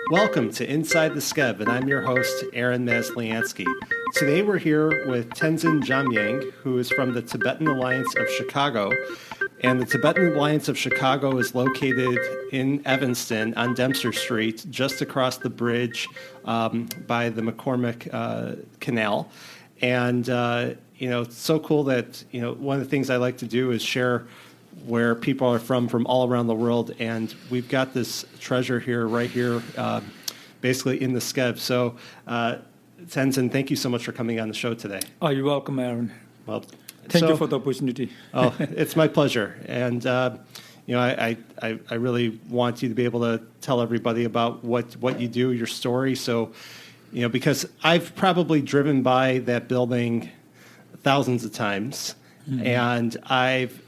Welcome to Inside the Skev, and I'm your host, Aaron Masliansky. Today we're here with Tenzin Jamyang, who is from the Tibetan Alliance of Chicago. And the Tibetan Alliance of Chicago is located in Evanston on Dempster Street, just across the bridge by the McCormick Canal. And, it's so cool that, one of the things I like to do is share where people are from all around the world. And we've got this treasure here, right here, basically in the Skev. So, Tenzin, thank you so much for coming on the show today. Oh, you're welcome, Aaron. Well, Thank you for the opportunity. Oh, it's my pleasure. And, I really want you to be able to tell everybody about what you do, your story. So, because I've probably driven by that building thousands of times, and I've,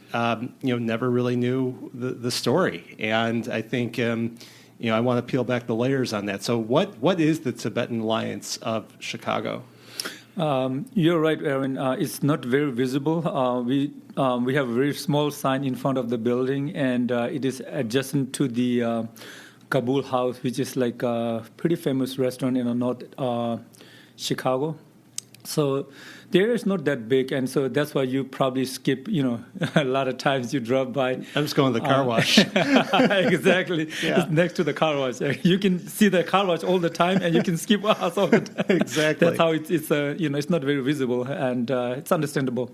never really knew the story. And I think, I want to peel back the layers on that. So what is the Tibetan Alliance of Chicago? You're right, Aaron. It's not very visible. We have a very small sign in front of the building, and it is adjacent to the Kabul House, which is like a pretty famous restaurant in North Chicago. So the area is not that big, and so that's why you probably skip, a lot of times you drove by. I'm just going to the car wash. Exactly. Yeah. It's next to the car wash. You can see the car wash all the time, and you can skip us all the time. Exactly. That's how it's not very visible, and it's understandable.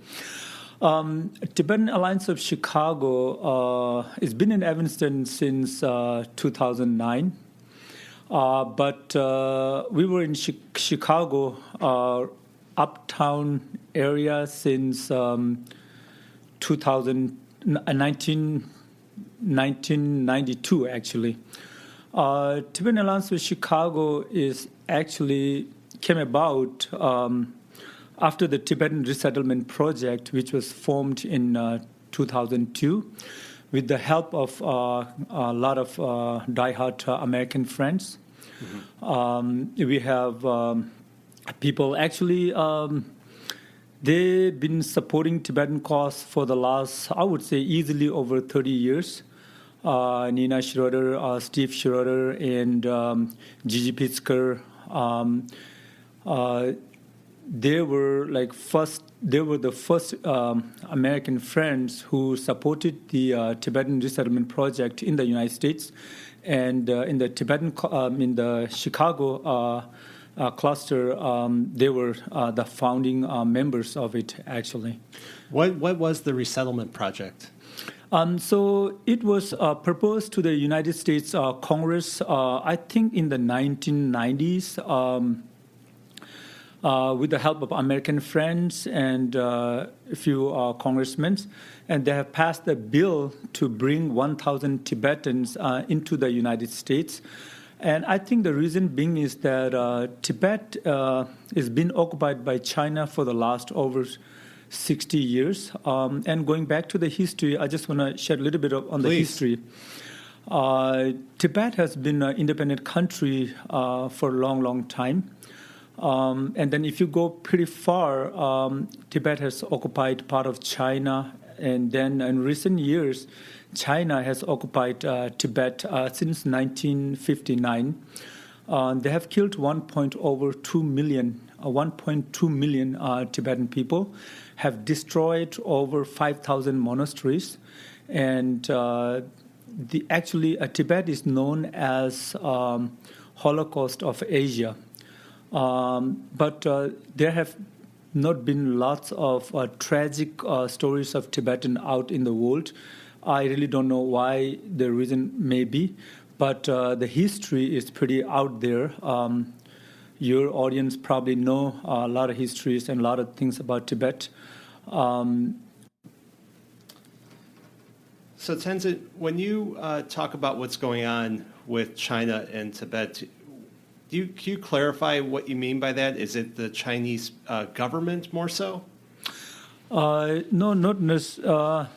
Tibetan Alliance of Chicago has been in Evanston since 2009. But we were in Chicago, uptown area since 1992, actually. Tibetan Alliance of Chicago came about after the Tibetan Resettlement Project, which was formed in 2002 with the help of a lot of diehard American friends. Mm-hmm. We have people actually, they've been supporting Tibetan cause for the last, I would say, easily over 30 years. Nina Schroeder, Steve Schroeder, and Gigi Pitzker. They were the first American friends who supported the Tibetan Resettlement Project in the United States, and in the in the Chicago cluster, they were the founding members of it. Actually, what was the Resettlement Project? So it was proposed to the United States Congress, I think, in the 1990s. With the help of American friends and a few congressmen, and they have passed a bill to bring 1,000 Tibetans into the United States. And I think the reason being is that Tibet has been occupied by China for the last over 60 years. And going back to the history, I just want to share a little bit on the history. Tibet has been an independent country for a long, long time. And then if you go pretty far, Tibet has occupied part of China. And then in recent years, China has occupied Tibet since 1959. They have killed 1.2 million Tibetan people, have destroyed over 5,000 monasteries. And Tibet is known as Holocaust of Asia. But there have not been lots of tragic stories of Tibetan out in the world. I really don't know why the reason may be, but the history is pretty out there. Your audience probably know a lot of histories and a lot of things about Tibet. So Tenzin, when you talk about what's going on with China and Tibet, can you clarify what you mean by that? Is it the Chinese government more so? No, not necessarily.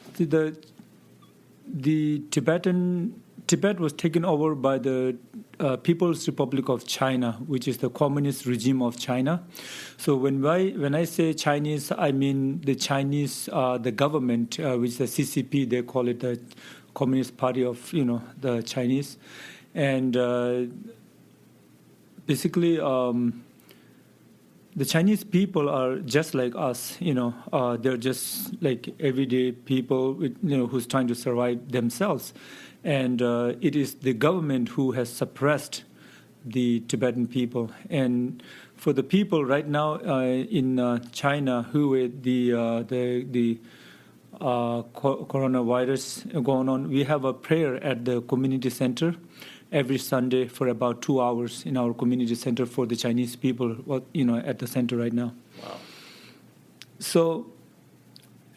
The Tibet was taken over by the People's Republic of China, which is the communist regime of China. So when I say Chinese, I mean the Chinese, the government, which is the CCP, they call it the Communist Party of the Chinese, and basically, the Chinese people are just like us. They're just like everyday people, who's trying to survive themselves, and it is the government who has suppressed the Tibetan people. And for the people right now in China who with the coronavirus going on, we have a prayer at the community center every Sunday for about 2 hours in our community center for the Chinese people, at the center right now. Wow. So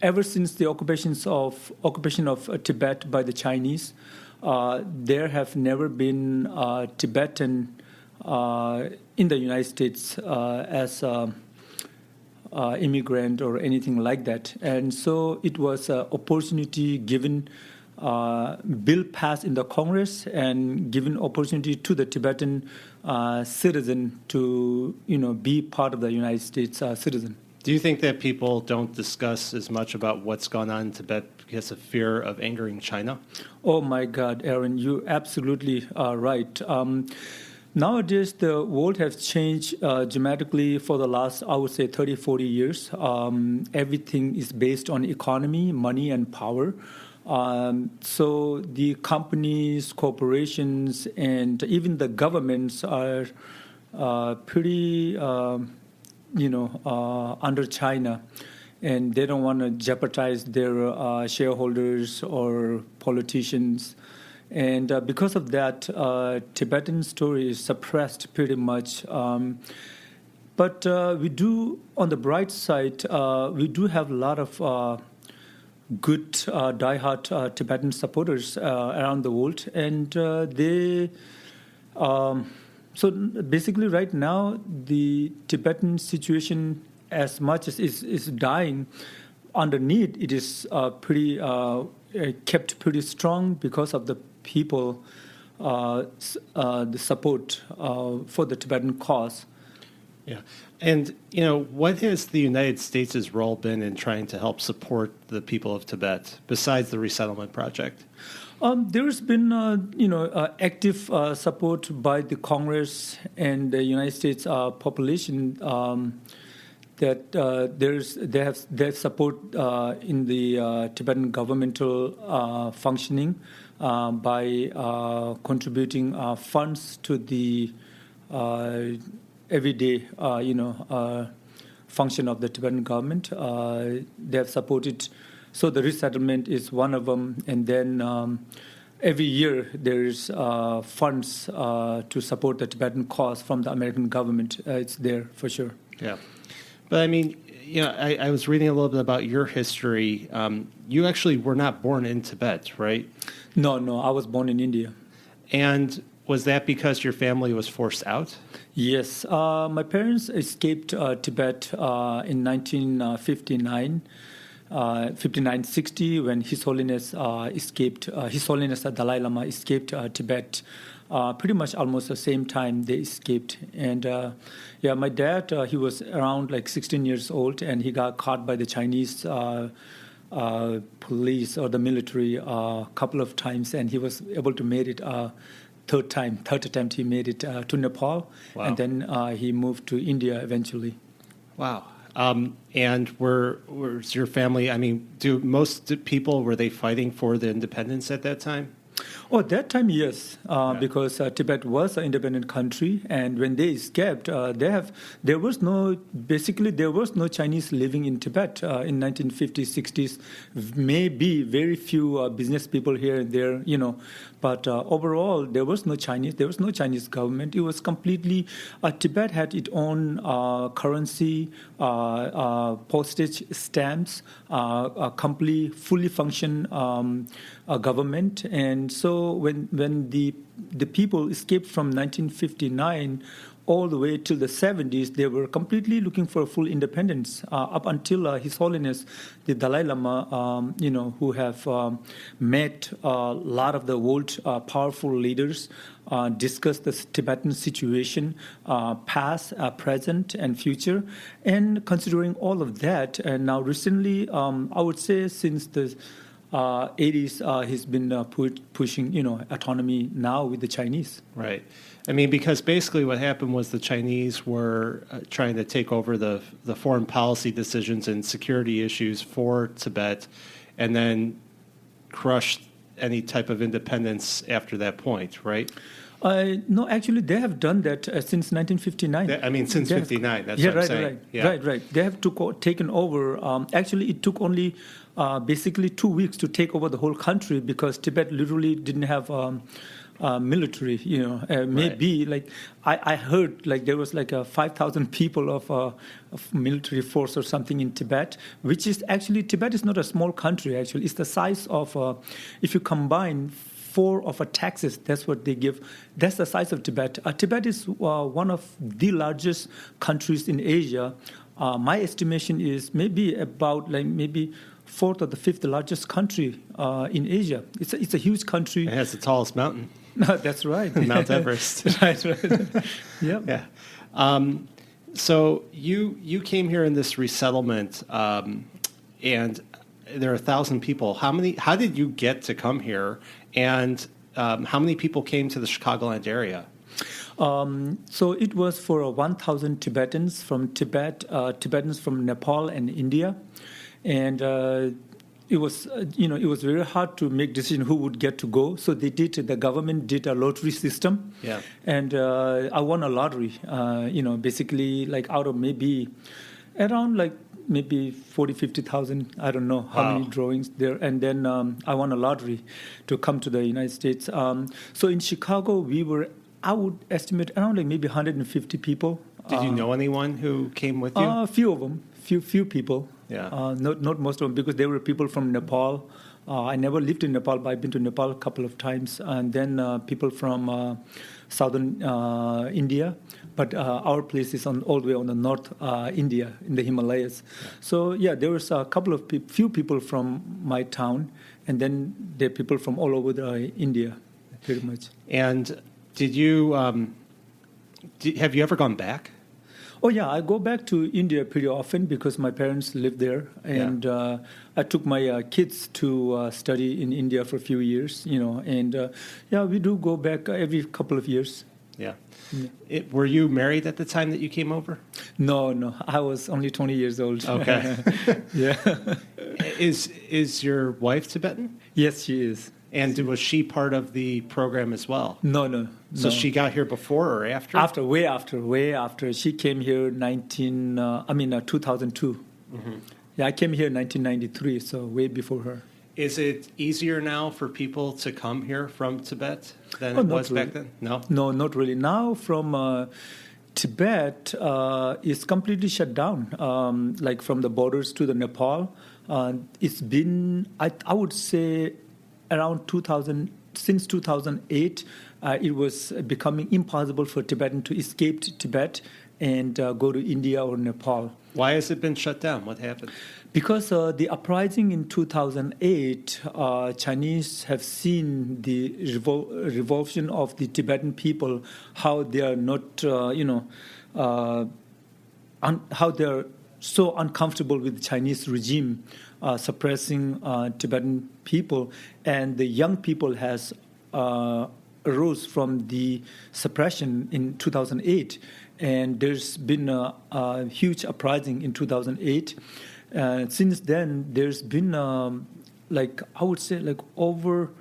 ever since the occupation of Tibet by the Chinese, there have never been Tibetan in the United States as immigrant or anything like that. And so it was an opportunity given, bill passed in the Congress and given opportunity to the Tibetan citizen to, be part of the United States citizen. Do you think that people don't discuss as much about what's gone on in Tibet because of fear of angering China? Oh, my God, Aaron, you absolutely are right. Nowadays, the world has changed dramatically for the last, I would say, 30, 40 years. Everything is based on economy, money, and power. So the companies, corporations, and even the governments are pretty, under China. And they don't want to jeopardize their shareholders or politicians. And because of that, Tibetan story is suppressed pretty much. But we do, on the bright side, we do have a lot of good, diehard Tibetan supporters around the world. And so basically right now, the Tibetan situation, as much as is dying, underneath it is pretty kept pretty strong because of the people, the support for the Tibetan cause. Yeah. And, what has the United States' role been in trying to help support the people of Tibet, besides the Resettlement Project? There's been, active support by the Congress and the United States population that they have support in the Tibetan governmental functioning by contributing funds to the everyday, function of the Tibetan government. They have supported. So the resettlement is one of them, and then every year there's funds to support the Tibetan cause from the American government. It's there for sure. Yeah. But I mean, I was reading a little bit about your history. You actually were not born in Tibet, right? No, I was born in India. And was that because your family was forced out? Yes. My parents escaped Tibet in 1959. 59-60, when His Holiness escaped, His Holiness the Dalai Lama escaped Tibet. Pretty much almost the same time they escaped. And my dad, he was around like 16 years old, and he got caught by the Chinese police or the military a couple of times, and he was able to make it third attempt he made it to Nepal. Wow. And then he moved to India eventually. Wow. And where's your family? I mean, do most people, were they fighting for the independence at that time? Oh, at that time, yes, because Tibet was an independent country, and when they escaped, there was no Chinese living in Tibet in 1950s, 60s. Maybe very few business people here and there, but overall there was no Chinese. There was no Chinese government. It was completely Tibet had its own currency, postage stamps, a complete, fully function government, and so when the people escaped from 1959 all the way till the 70s, they were completely looking for full independence up until His Holiness the Dalai Lama, who have met a lot of the world powerful leaders, discussed the Tibetan situation, past, present, and future, and considering all of that, and now recently, I would say since the 80s, he's been pushing, autonomy now with the Chinese. Right. I mean, because basically what happened was the Chinese were trying to take over the foreign policy decisions and security issues for Tibet, and then crushed any type of independence after that point, right? No, actually, they have done that since 1959. I mean, since 59, that's what I'm saying. Right. They have taken over. Actually, it took only basically 2 weeks to take over the whole country because Tibet literally didn't have military. Maybe like I heard like there was like 5,000 people of military force or something in Tibet, which is actually Tibet is not a small country. Actually, it's the size of if you combine 4 of Texas, that's what they give. That's the size of Tibet. Tibet is one of the largest countries in Asia. My estimation is maybe about maybe 4th or the 5th largest country in Asia. It's a huge country. It has the tallest mountain. That's right. Mount Everest. right. Yep. Yeah. So you came here in this resettlement, and there are 1,000 people. How did you get to come here? And how many people came to the Chicagoland area? So it was for 1,000 Tibetans from Tibet, Tibetans from Nepal and India, and it was it was very hard to make decision who would get to go. So the government did a lottery system, and I won a lottery. Basically like out of maybe around maybe 40, 50,000, I don't know how many drawings there. And then I won a lottery to come to the United States. So in Chicago, we were, I would estimate around maybe 150 people. Did you know anyone who came with you? A few of them, few people. Yeah. Not most of them, because there were people from Nepal. I never lived in Nepal, but I've been to Nepal a couple of times. And then people from southern India. But our place is all the way on the north India, in the Himalayas. Yeah. So, there was a couple of few people from my town, and then there are people from all over India, pretty much. And did you, have you ever gone back? Oh, yeah, I go back to India pretty often because my parents live there. And I took my kids to study in India for a few years, and we do go back every couple of years. Yeah. Were you married at the time that you came over? No. I was only 20 years old. Okay. Yeah. Is your wife Tibetan? Yes, she is. And was she part of the program as well? No. So she got here before or after? Way after. She came here 2002. Mm-hmm. Yeah, I came here in 1993, so way before her. Is it easier now for people to come here from Tibet than it was back then? No? No, not really. Now from Tibet is completely shut down, like from the borders to the Nepal. It's been, I would say, around 2000, since 2008, it was becoming impossible for Tibetan to escape Tibet and go to India or Nepal. Why has it been shut down? What happened? Because the uprising in 2008, Chinese have seen the revulsion of the Tibetan people, how they are not, how they are so uncomfortable with the Chinese regime, suppressing Tibetan people, and the young people has arose from the suppression in 2008, and there's been a huge uprising in 2008. Since then, there's been I would say over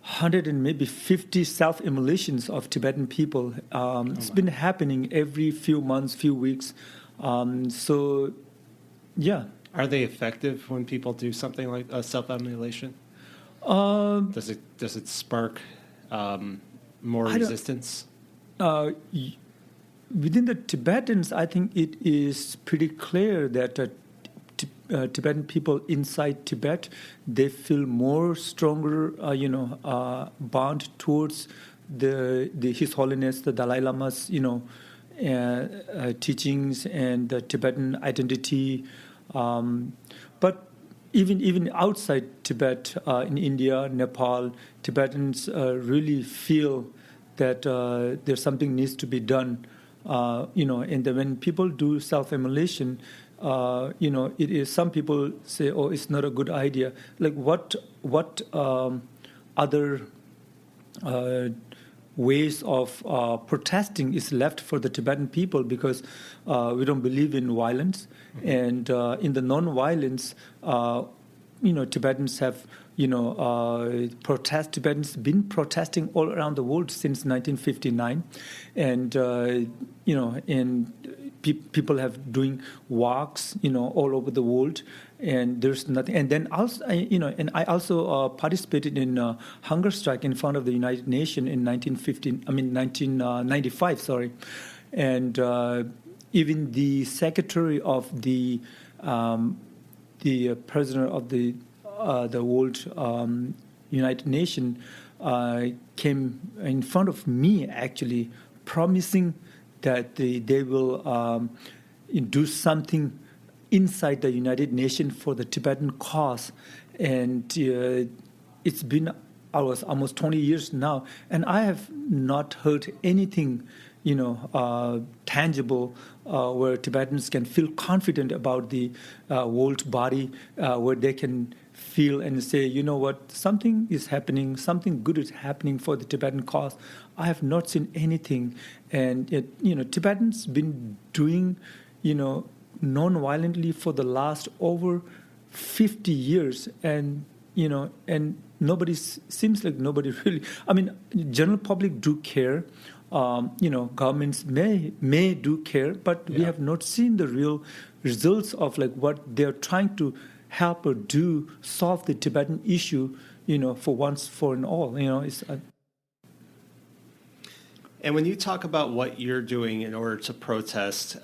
100 and maybe 50 self-immolations of Tibetan people. It's been happening every few months, few weeks. So, yeah. Are they effective when people do something like a self-immolation? Does it spark more resistance? Within the Tibetans, I think it is pretty clear that Tibetan people inside Tibet, they feel more stronger, bond towards His Holiness, the Dalai Lama's, teachings and the Tibetan identity. But even outside Tibet, in India, Nepal, Tibetans really feel that there's something needs to be done. And when people do self-immolation, it is. Some people say, "Oh, it's not a good idea." Like what other ways of protesting is left for the Tibetan people, because we don't believe in violence, and in the non-violence, Tibetans have Tibetans been protesting all around the world since 1959, and and people have doing walks, all over the world, and there's nothing. And then also, I also participated in a hunger strike in front of the United Nations in 1995. Sorry, and even the secretary of the president of the World United Nations came in front of me, actually promising that they will do something inside the United Nations for the Tibetan cause. And it's been almost 20 years now, and I have not heard anything tangible where Tibetans can feel confident about the world body, where they can feel and say, you know what, something is happening, something good is happening for the Tibetan cause. I have not seen anything. And Tibetans been doing non-violently for the last over 50 years, and nobody seems like nobody really. I mean, general public do care. Governments may do care, but we have not seen the real results of like what they're trying to help or do solve the Tibetan issue, for once for and all. And when you talk about what you're doing in order to protest,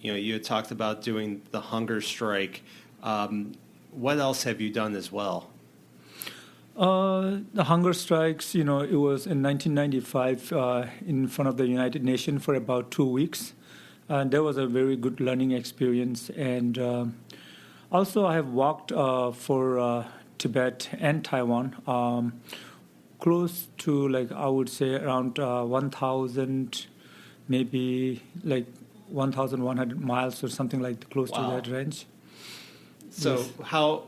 you had talked about doing the hunger strike. What else have you done as well? The hunger strikes, it was in 1995 in front of the United Nations for about 2 weeks. And that was a very good learning experience. And also I have walked for Tibet and Taiwan, close to, like, I would say around 1,000, maybe like 1,100 miles or something like close to that range. So yes.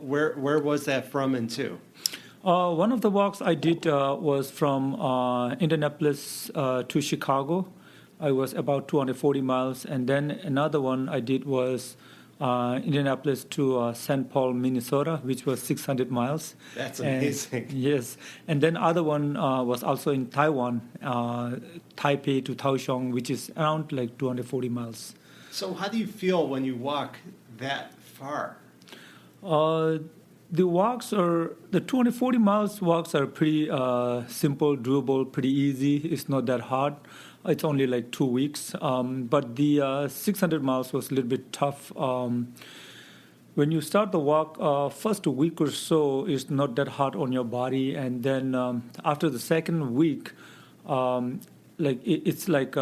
Where was that from and to? One of the walks I did was from Indianapolis to Chicago. I was about 240 miles. And then another one I did was Indianapolis to St. Paul, Minnesota, which was 600 miles. That's amazing. Yes. And then other one was also in Taiwan, Taipei to Kaohsiung, which is around like 240 miles. So how do you feel when you walk that far? The 240 miles walks are pretty simple, doable, pretty easy. It's not that hard. It's only like 2 weeks. But the 600 miles was a little bit tough. When you start the walk, first week or so is not that hard on your body. And then after the second week, it's like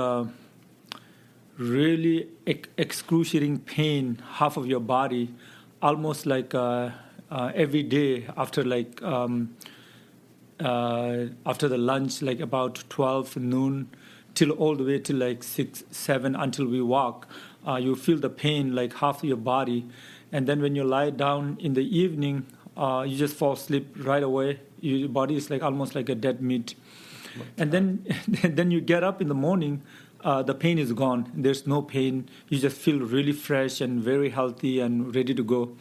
really excruciating pain, half of your body, almost like every day after after the lunch, like about 12 noon till all the way till like 6, 7 until we walk, you feel the pain like half your body. And then when you lie down in the evening, you just fall asleep right away. Your body is like almost like a dead meat. And then you get up in the morning, the pain is gone. There's no pain. You just feel really fresh and very healthy and ready to go.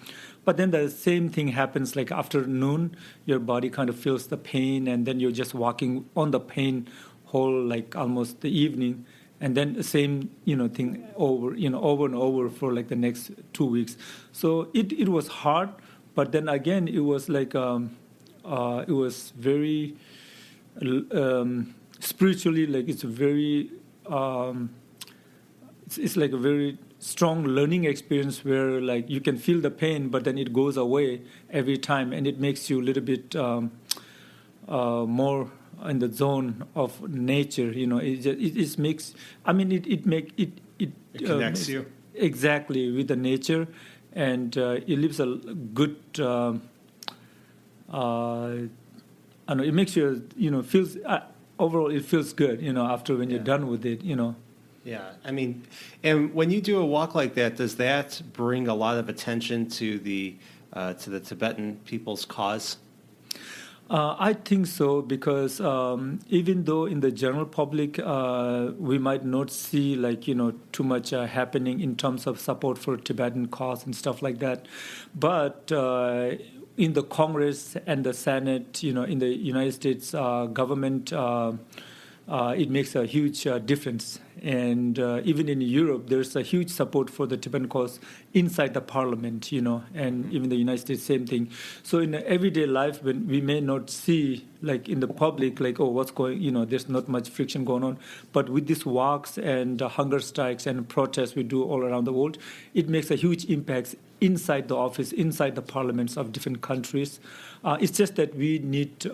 But then the same thing happens like after noon, your body kind of feels the pain, and then you're just walking on the pain whole like almost the evening. And then the same, thing over and over for like the next 2 weeks. So it was hard, but then again, it was like, it was very spiritually, like it's a very, it's like a very strong learning experience where like you can feel the pain, but then it goes away every time, and it makes you a little bit more in the zone of nature. It makes. I mean, it connects you exactly with the nature, and it leaves a good. I know it makes you feels overall it feels good. After when you're done with it. Yeah, I mean, and when you do a walk like that, does that bring a lot of attention to the Tibetan people's cause? I think so because even though in the general public we might not see too much happening in terms of support for Tibetan cause and stuff like that, but in the Congress and the Senate, in the United States government, it makes a huge difference. And even in Europe, there's a huge support for the Tibetan cause inside the parliament, and even the United States, same thing. So in everyday life, when we may not see, in the public, what's going, there's not much friction going on. But with these walks and hunger strikes and protests we do all around the world, it makes a huge impact inside the office, inside the parliaments of different countries. It's just that we need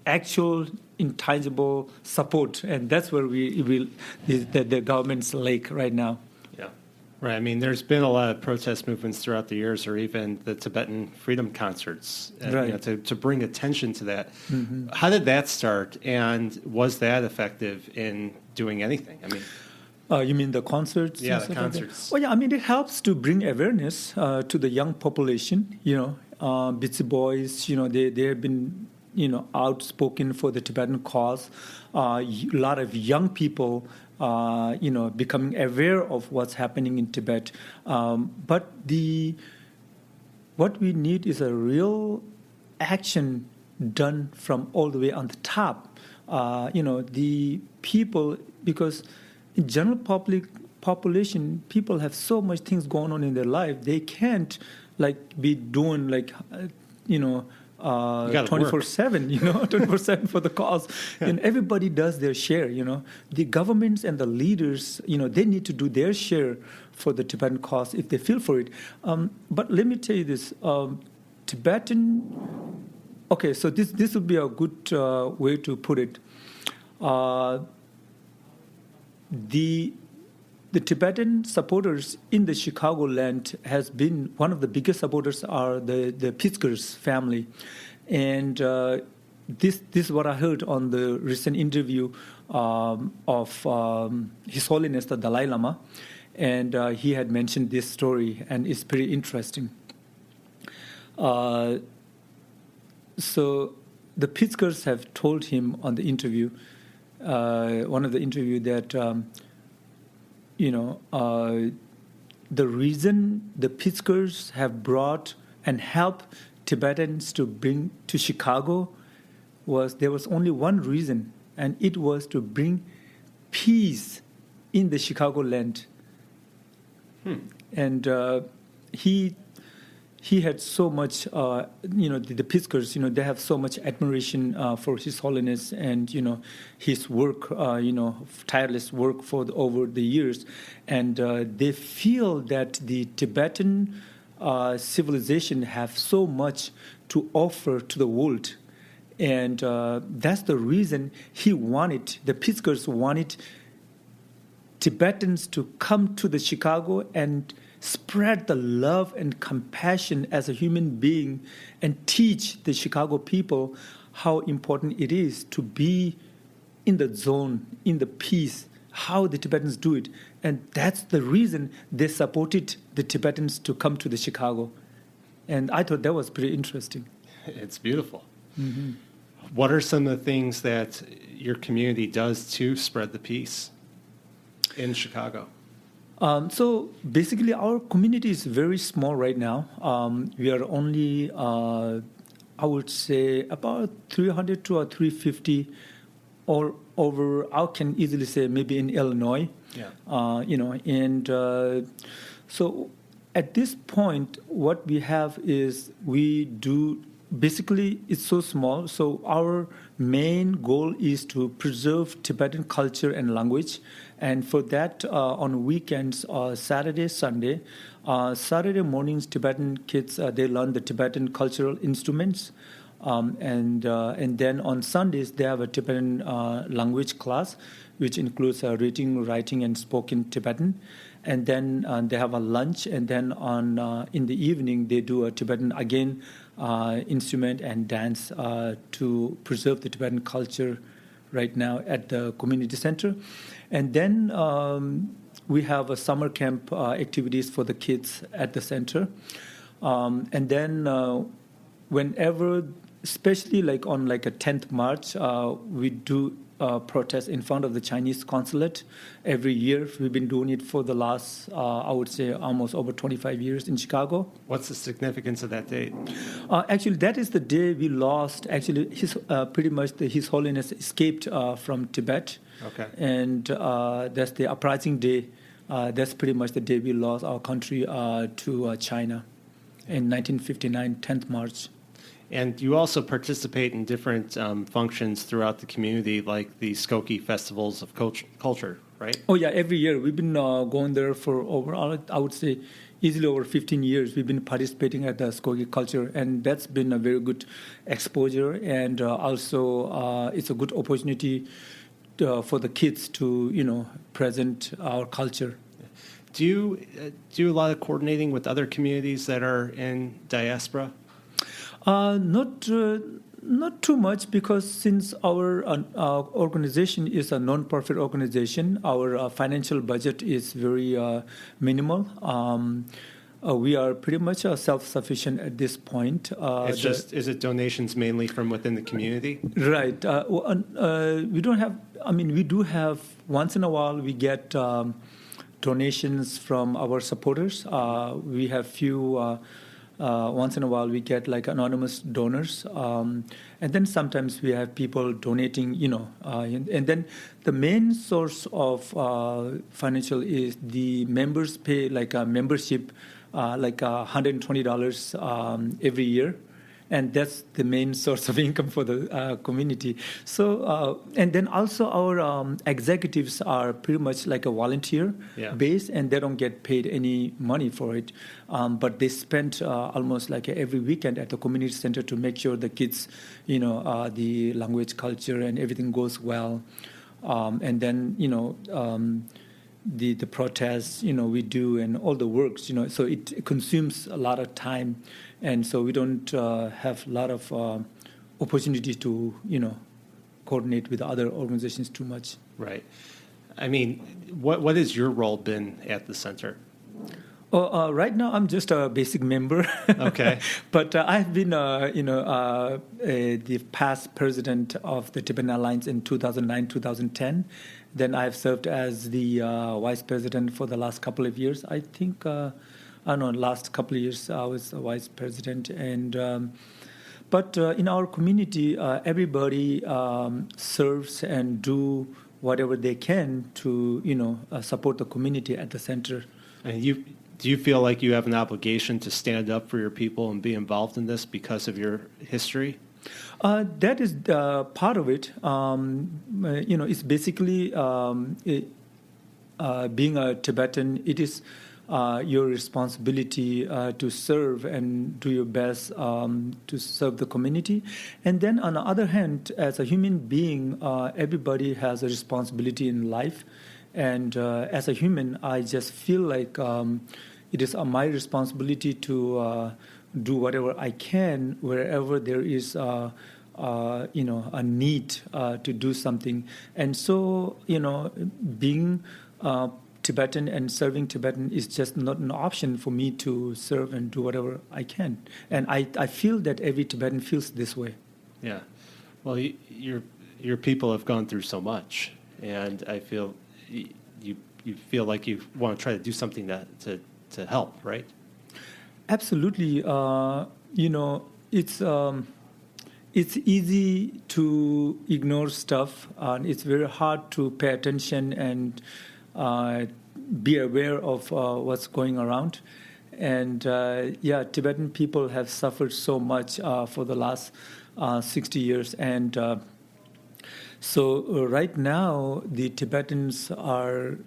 actual intangible support, and that's where the government's lack right now. Yeah, right. I mean, there's been a lot of protest movements throughout the years, or even the Tibetan freedom concerts, right. To bring attention to that. Mm-hmm. How did that start, and was that effective in doing anything? I mean, you mean the concerts? Yeah, the concerts. Well, yeah, I mean, it helps to bring awareness to the young population, busboys, they have been, outspoken for the Tibetan cause. A lot of young people, becoming aware of what's happening in Tibet. But what we need is a real action done from all the way on the top. The people, because in general population, people have so much things going on in their life. They can't be doing 24/7, 24/7 for the cause. Yeah. And everybody does their share. The governments and the leaders, they need to do their share for the Tibetan cause if they feel for it. But let me tell you this: Tibetan. Okay, so this would be a good way to put it. The Tibetan supporters in the Chicagoland has been one of the biggest supporters are the Pritzker's family, and this is what I heard on the recent interview of His Holiness the Dalai Lama, and he had mentioned this story, and it's pretty interesting. So the Pritzkers have told him on the interview, one of the interview that. The reason the Pritzkers have brought and helped Tibetans to bring to Chicago there was only one reason, and it was to bring peace in the Chicagoland. And he had so much, the Pritzkers, they have so much admiration for His Holiness and, his work, tireless work over the years. And they feel that the Tibetan civilization have so much to offer to the world. And that's the reason the Pritzkers wanted Tibetans to come to the Chicago and spread the love and compassion as a human being and teach the Chicago people how important it is to be in the zone, in the peace, how the Tibetans do it. And that's the reason they supported the Tibetans to come to the Chicago. And I thought that was pretty interesting. It's beautiful. Mm-hmm. What are some of the things that your community does to spread the peace in Chicago? So basically, our community is very small right now. We are only, I would say, about 300 to 350 all over. I can easily say maybe in Illinois. Yeah. So at this point, what we have is we do. Basically, it's so small. So our main goal is to preserve Tibetan culture and language. And for that, on weekends, Saturday, Sunday, Saturday mornings, Tibetan kids, they learn the Tibetan cultural instruments. And then on Sundays, they have a Tibetan language class, which includes reading, writing, and spoken Tibetan. And then they have a lunch. And then in the evening, they do a Tibetan, again, instrument and dance to preserve the Tibetan culture right now at the community center. And then we have a summer camp activities for the kids at the center. And then whenever, especially like on like a 10th March, we do protest in front of the Chinese consulate every year. We've been doing it for the last, I would say, almost over 25 years in Chicago. What's the significance of that date? Actually, that is the day we lost. Actually, His Holiness escaped from Tibet. Okay. And that's the uprising day. That's pretty much the day we lost our country to China in 1959, 10th March. And you also participate in different functions throughout the community, like the Skokie Festivals of Culture, right? Oh, yeah, every year. We've been going there for over, I would say, easily over 15 years. We've been participating at the Skokie culture, and that's been a very good exposure. And also, it's a good opportunity for the kids to, present our culture. Do you do a lot of coordinating with other communities that are in diaspora? Not too much, because since our organization is a non-profit organization, our financial budget is very minimal. We are pretty much self-sufficient at this point. Is it donations mainly from within the community? Right. We don't have. I mean, we do have once in a while we get donations from our supporters. We have few. Once in a while, we get like anonymous donors, and then sometimes we have people donating. And then the main source of financial is the members pay like a membership, like $120 every year, and that's the main source of income for the community. So, and then also our executives are pretty much like a volunteer base, and they don't get paid any money for it. But they spend almost like every weekend at the community center to make sure the kids, the language, culture, and everything goes well. And then, the protests, we do, and all the works, so it consumes a lot of time. And so we don't have a lot of opportunity to, coordinate with other organizations too much. Right. I mean, what has your role been at the center? Right now, I'm just a basic member. Okay. But I've been, the past president of the Tibetan Alliance in 2009, 2010. Then I've served as the vice president for the last couple of years. I think, last couple of years I was a vice president. And but in our community, everybody serves and do whatever they can to, support the community at the center. And do you feel like you have an obligation to stand up for your people and be involved in this because of your history? That is part of it. It's basically being a Tibetan. It is your responsibility to serve and do your best to serve the community. And then on the other hand, as a human being, everybody has a responsibility in life. And as a human, I just feel like it is my responsibility to do whatever I can wherever there is a need to do something. And so, being Tibetan and serving Tibetan is just not an option for me to serve and do whatever I can. And I feel that every Tibetan feels this way. Yeah. Well, your people have gone through so much, and I feel you feel like you want to try to do something to help, right? Absolutely. It's easy to ignore stuff, and it's very hard to pay attention and be aware of what's going around. And Tibetan people have suffered so much for the last 60 years. And so right now, the Tibetans are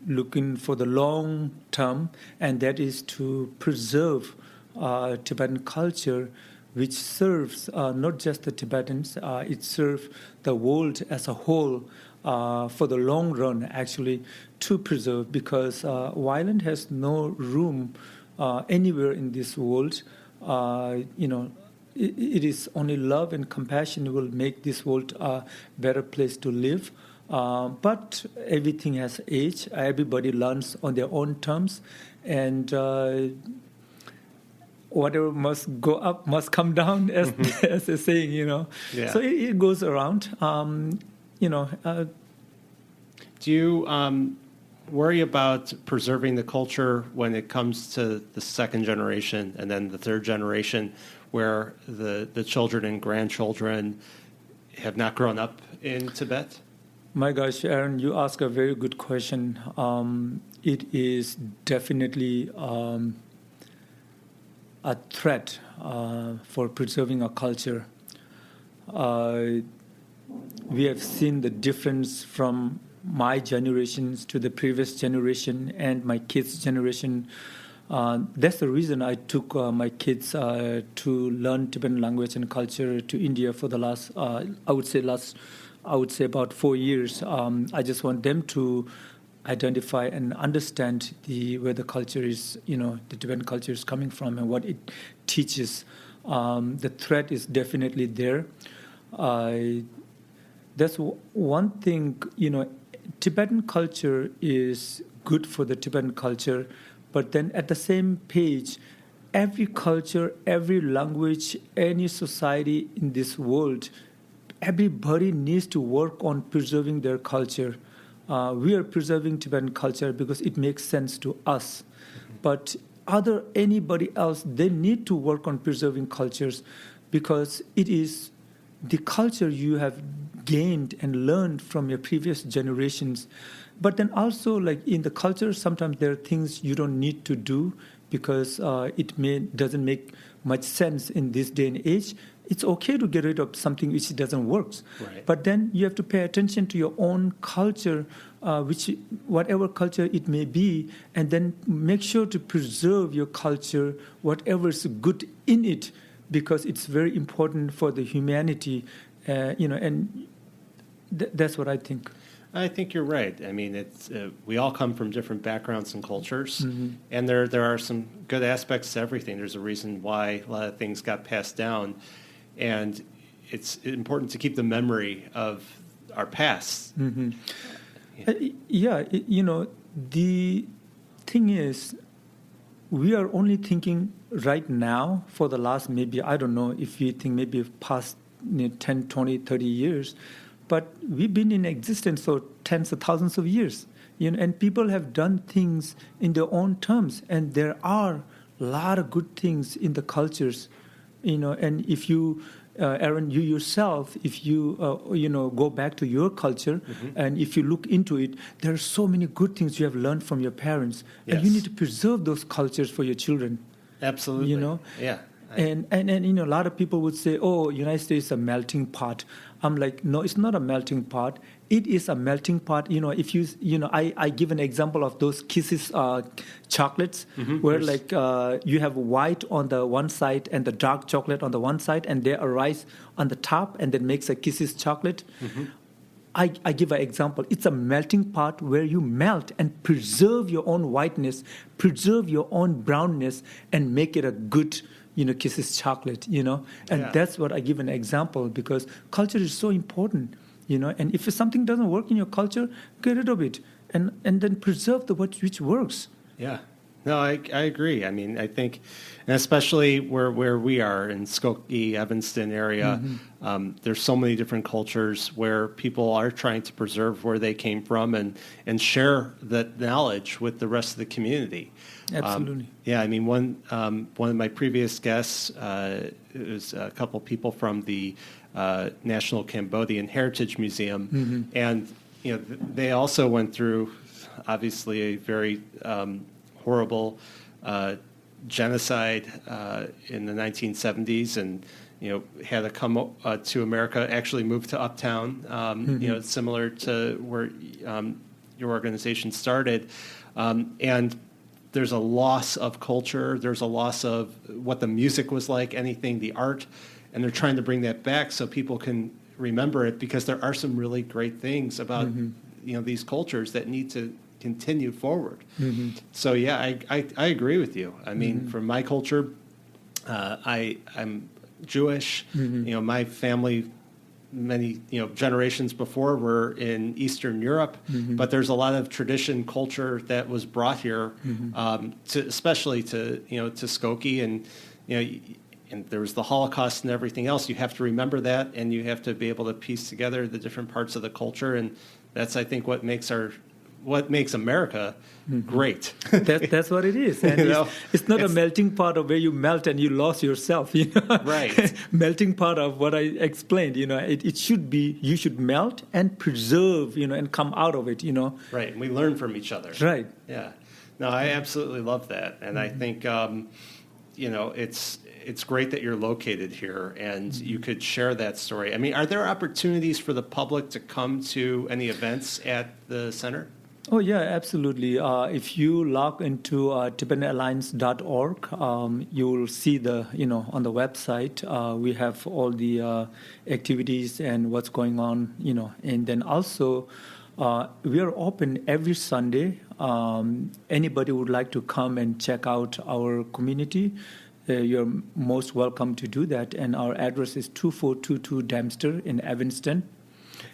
looking for the long term, and that is to preserve Tibetan culture, which serves not just the Tibetans, it serves the world as a whole for the long run, actually, to preserve, because violence has no room anywhere in this world. it is only love and compassion will make this world a better place to live. But everything has age. Everybody learns on their own terms, and whatever must go up must come down, as as a saying, Yeah. So it goes around. Do you worry about preserving the culture when it comes to the second generation and then the third generation, where the children and grandchildren have not grown up in Tibet? My gosh, Aaron, you ask a very good question. It is definitely a threat for preserving our culture. We have seen the difference from my generations to the previous generation and my kids' generation. That's the reason I took my kids to learn Tibetan language and culture to India for the last, I would say about 4 years. I just want them to identify and understand where the culture is, the Tibetan culture is coming from and what it teaches. The threat is definitely there. That's one thing, Tibetan culture is good for the Tibetan culture, but then at the same page, every culture, every language, any society in this world, everybody needs to work on preserving their culture. We are preserving Tibetan culture because it makes sense to us. But anybody else, they need to work on preserving cultures because it is the culture you have gained and learned from your previous generations. But then also, like in the culture, sometimes there are things you don't need to do because doesn't make much sense in this day and age. It's okay to get rid of something which doesn't work. Right. But then you have to pay attention to your own culture, whatever culture it may be, and then make sure to preserve your culture, whatever is good in it, because it's very important for the humanity, and that's what I think. I think you're right. I mean, we all come from different backgrounds and cultures, and there are some good aspects to everything. There's a reason why a lot of things got passed down, and it's important to keep the memory of our past. The thing is, we are only thinking right now for the last maybe, I don't know if you think maybe past 10, 20, 30 years, but we've been in existence for tens of thousands of years, and people have done things in their own terms, and there are a lot of good things in the cultures, and if you, Aaron, you yourself, if you, go back to your culture, and if you look into it, there are so many good things you have learned from your parents, and you need to preserve those cultures for your children. Absolutely. Yeah. And a lot of people would say, "Oh, United States is a melting pot." I'm like, no, it's not a melting pot. It is a melting pot. If I give an example of those Kisses chocolates, where you have white on the one side and the dark chocolate on the one side, and there are rice on the top, and that makes a Kisses chocolate. I give an example. It's a melting pot where you melt and preserve your own whiteness, preserve your own brownness, and make it a good Kisses chocolate, and that's what I give an example, because culture is so important, and if something doesn't work in your culture, get rid of it, and then preserve which works. Yeah. No, I agree. I mean, I think, and especially where we are in Skokie, Evanston area, there's so many different cultures where people are trying to preserve where they came from and share that knowledge with the rest of the community. Absolutely. I mean, one of my previous guests, it was a couple people from the National Cambodian Heritage Museum, and they also went through, obviously, a very horrible genocide in the 1970s, and had to come to America, actually moved to Uptown, similar to where your organization started, and there's a loss of culture, there's a loss of what the music was like, anything, the art, and they're trying to bring that back so people can remember it, because there are some really great things about these cultures that need to continue forward. So I agree with you. I mean, from my culture, I'm Jewish. My family, many generations before were in Eastern Europe, but there's a lot of tradition, culture that was brought here, especially to Skokie, and there was the Holocaust and everything else. You have to remember that, and you have to be able to piece together the different parts of the culture, and that's, I think, what makes America great. That's what it is. And it's not a melting pot of where you melt and you lost yourself. Right. Melting pot of what I explained. It should be, you should melt and preserve. And come out of it. Right, and we learn from each other. Right. Yeah. No, I absolutely love that, and I think it's great that you're located here and you could share that story. I mean, are there opportunities for the public to come to any events at the center? Oh, yeah, absolutely. If you log into TibetanAlliance.org, you will see on the website, we have all the activities and what's going on, and then also we are open every Sunday. Anybody would like to come and check out our community, you're most welcome to do that. And our address is 2422 Dempster in Evanston.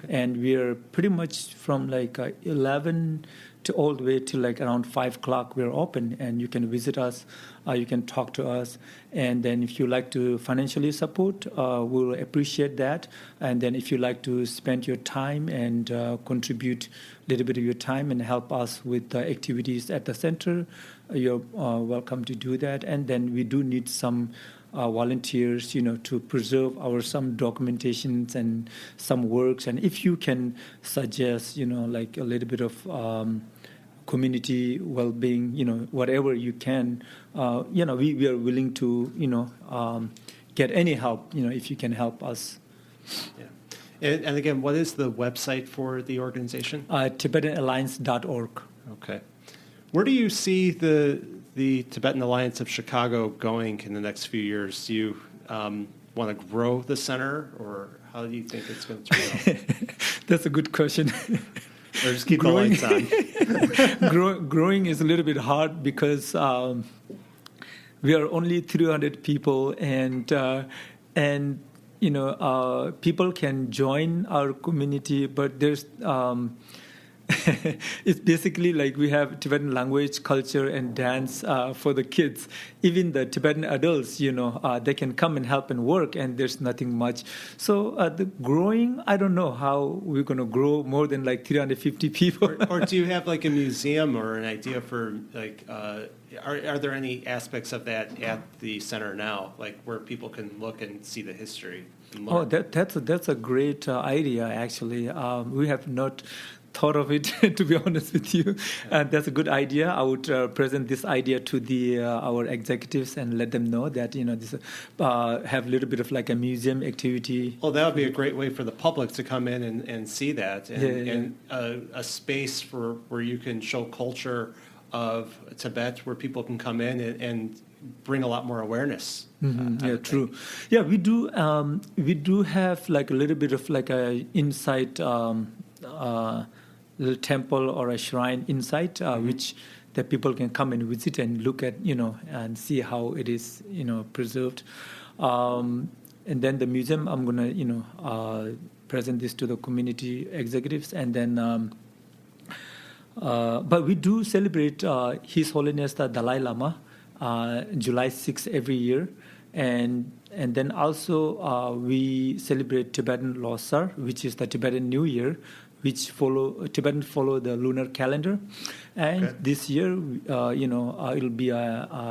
Okay. And we're pretty much from 11 to all the way to around 5 o'clock we're open, and you can visit us, you can talk to us, and then if you like to financially support, we'll appreciate that. And then if you like to spend your time and contribute a little bit of your time and help us with the activities at the center, you're welcome to do that. And then we do need some volunteers, to preserve some documentations and some works. And if you can suggest, a little bit of community well-being, whatever you can, we are willing to, get any help, if you can help us. Yeah. And again, what is the website for the organization? TibetanAlliance.org. Okay. Where do you see the Tibetan Alliance of Chicago going in the next few years? Do you want to grow the center, or how do you think it's going to turn out? That's a good question. Or just keep the lights on. Growing is a little bit hard because we are only 300 people, and people can join our community, but there's it's basically we have Tibetan language, culture, and dance for the kids. Even the Tibetan adults, they can come and help and work, and there's nothing much. So the growing, I don't know how we're going to grow more than 350 people. or do you have a museum or an idea for are there any aspects of that at the center now, where people can look and see the history? Oh, that's a great idea, actually. We have not thought of it, to be honest with you. That's a good idea. I would present this idea to our executives and let them know that this have a little bit of a museum activity. Well, that would be a great way for the public to come in and see that, and a space where you can show culture of Tibet, where people can come in and bring a lot more awareness. Yeah, true. Yeah, we do have a little bit of a inside little temple or a shrine inside, which that people can come and visit and look at, and see how it is, preserved. And then the museum, I'm gonna, present this to the community executives, and then. But we do celebrate His Holiness the Dalai Lama, July 6th every year, and then also we celebrate Tibetan Losar, which is the Tibetan New Year, which Tibetans follow the lunar calendar, and this year, it'll be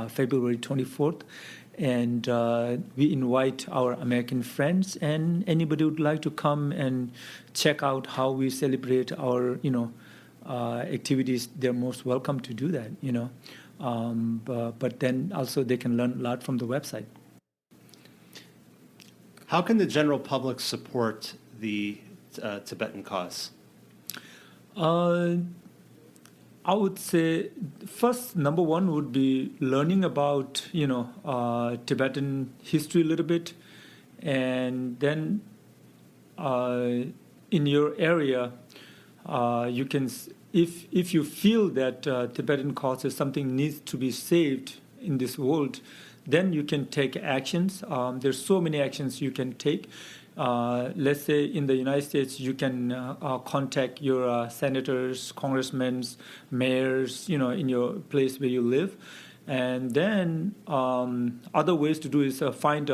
February 24th, and we invite our American friends and anybody who would like to come and check out how we celebrate our, activities. They're most welcome to do that, but then also they can learn a lot from the website. How can the general public support the Tibetan cause? I would say first, number one would be learning about Tibetan history a little bit, and then in your area you can, if you feel that Tibetan cause is something needs to be saved in this world, then you can take actions. There's so many actions you can take. Let's say in the United States, you can contact your senators, congressmen, mayors, in your place where you live. And then other ways to do is find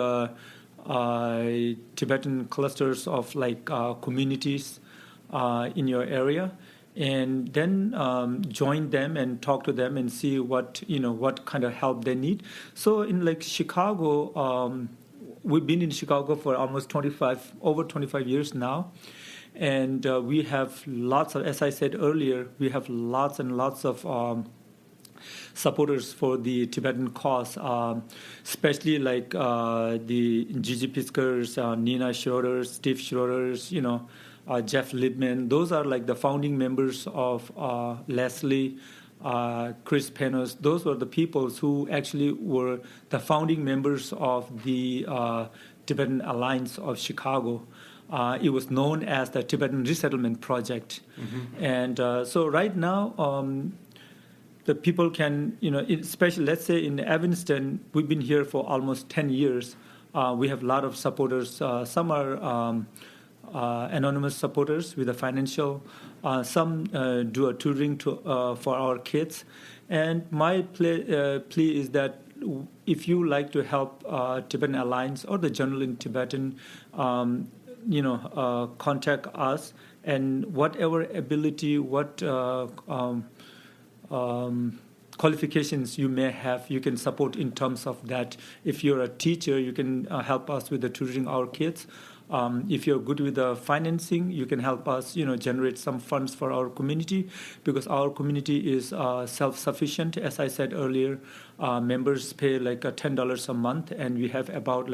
Tibetan clusters of communities in your area, and then join them and talk to them and see what kind of help they need. So in Chicago, we've been in Chicago for almost over 25 years now, and we have lots of, as I said earlier, we have lots and lots of supporters for the Tibetan cause, especially the Gigi Piskers, Nina Schroeder's, Steve Schroeder's, Jeff Liebman. Those are the founding members of Leslie, Chris Penos. Those were the people who actually were the founding members of the Tibetan Alliance of Chicago. It was known as the Tibetan Resettlement Project. Mm-hmm. And so right now, the people can, especially let's say in Evanston, we've been here for almost 10 years. We have a lot of supporters. Some are anonymous supporters with a financial. Some do a tutoring for our kids. And my plea is that if you like to help Tibetan Alliance or the Journal in Tibetan, contact us, and whatever ability, qualifications you may have, you can support in terms of that. If you're a teacher, you can help us with the tutoring our kids. If you're good with the financing, you can help us, generate some funds for our community, because our community is self-sufficient. As I said earlier, members pay $10 a month, and we have about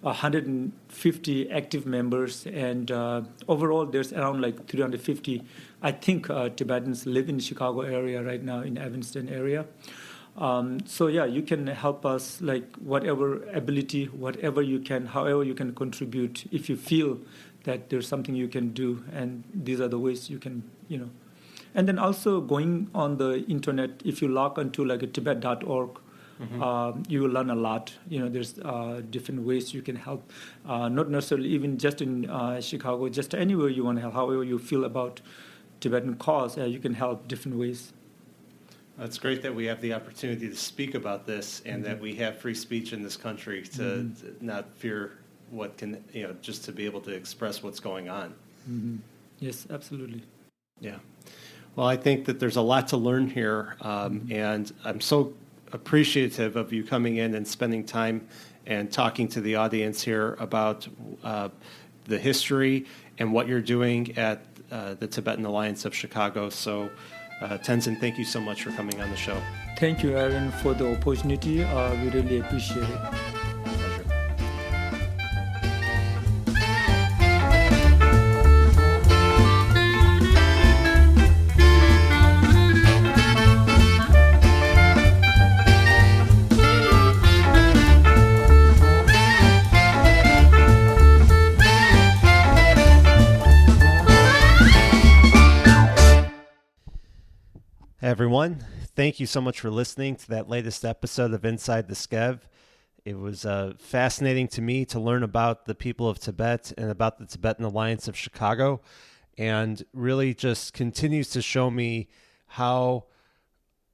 150 active members, and overall there's around 350, I think, Tibetans live in the Chicago area right now, in Evanston area. So yeah, you can help us whatever ability, whatever you can, however you can contribute, if you feel that there's something you can do, and these are the ways you can, And then also going on the internet, if you log onto tibet.org, mm-hmm. You will learn a lot. There's different ways you can help, not necessarily even just in Chicago, just anywhere you want to help, however you feel about Tibetan cause, you can help different ways. It's great that we have the opportunity to speak about this, and mm-hmm. that we have free speech in this country to mm-hmm. not fear what can, just to be able to express what's going on. Mm-hmm. Yes, absolutely. Yeah. Well, I think that there's a lot to learn here, mm-hmm. and I'm so appreciative of you coming in and spending time and talking to the audience here about the history and what you're doing at the Tibetan Alliance of Chicago. So, Tenzin, thank you so much for coming on the show. Thank you, Aaron, for the opportunity. We really appreciate it. Pleasure. Hey everyone, thank you so much for listening to that latest episode of Inside the Skev. It was fascinating to me to learn about the people of Tibet and about the Tibetan Alliance of Chicago, and really just continues to show me how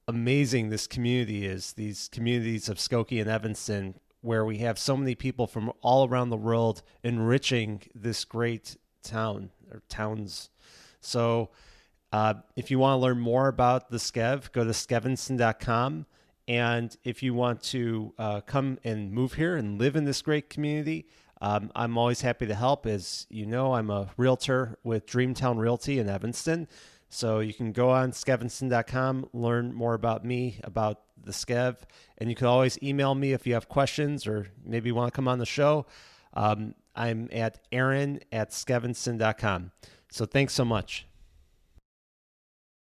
amazing this community is, these communities of Skokie and Evanston, where we have so many people from all around the world enriching this great town or towns. So if you want to learn more about the Skev, go to skevinston.com. And if you want to come and move here and live in this great community, I'm always happy to help. As you know, I'm a realtor with Dreamtown Realty in Evanston. So you can go on skevinston.com, learn more about me, about the Skev. And you can always email me if you have questions or maybe want to come on the show. I'm at aaron@skevinston.com. So thanks so much.